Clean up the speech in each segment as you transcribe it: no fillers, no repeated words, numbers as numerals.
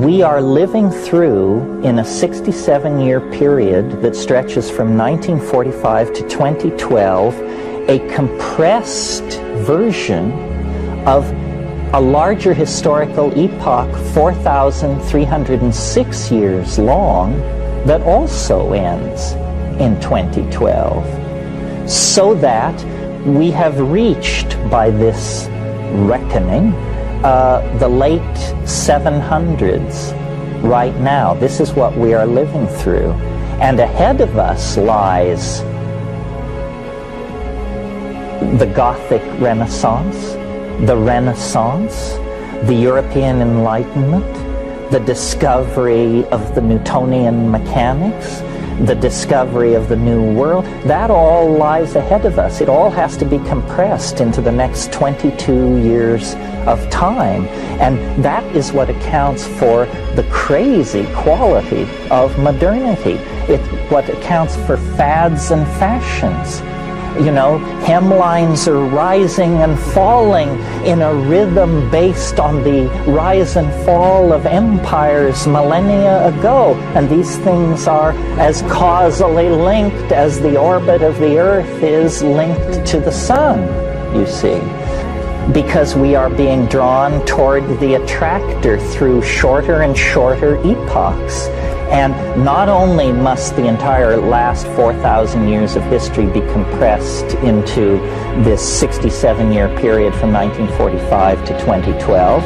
We are living through, in a 67-year period that stretches from 1945 to 2012, a compressed version of a larger historical epoch, 4,306 years long, that also ends in 2012. So that we have reached, by this reckoning, the late 700s right now. This is what we are living through. And ahead of us lies the Gothic Renaissance, the European Enlightenment, the discovery of the Newtonian mechanics, the discovery of the New World. That all lies ahead of us. It all has to be compressed into the next 22 years of time. And that is what accounts for the crazy quality of modernity. It's what accounts for fads and fashions. You know, hemlines are rising and falling in a rhythm based on the rise and fall of empires millennia ago. And these things are as causally linked as the orbit of the Earth is linked to the sun, you see. Because we are being drawn toward the attractor through shorter and shorter epochs. And not only must the entire last 4,000 years of history be compressed into this 67-year period from 1945 to 2012,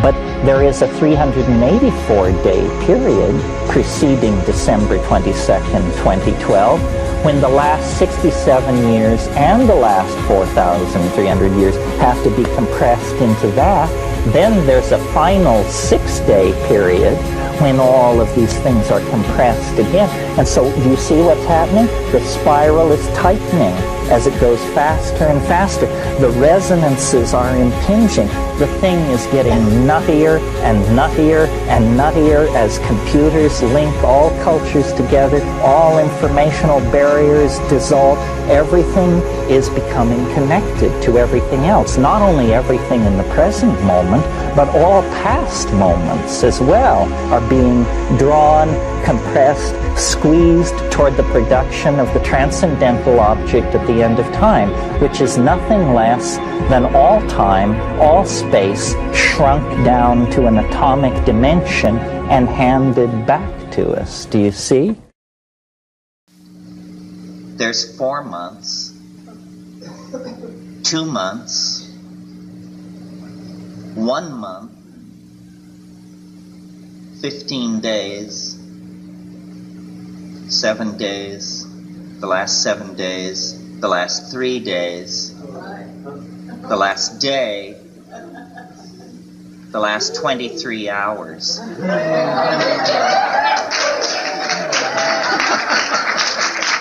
but there is a 384-day period preceding December 22nd, 2012, when the last 67 years and the last 4,300 years have to be compressed into that. Then there's a final 6-day period when all of these things are compressed again. And so do you see what's happening? The spiral is tightening as it goes faster and faster. The resonances are impinging. The thing is getting nuttier and nuttier and nuttier as computers link all cultures together, all informational barriers dissolve. Everything is becoming connected to everything else. Not only everything in the present moment, but all past moments as well are being drawn, compressed, squeezed toward the production of the transcendental object at the end of time, which is nothing less than all time, all space, shrunk down to an atomic dimension and handed back to us. Do you see? There's 4 months, 2 months, 1 month, 15 days, 7 days, the last 7 days, the last 3 days, the last day, the last 23 hours.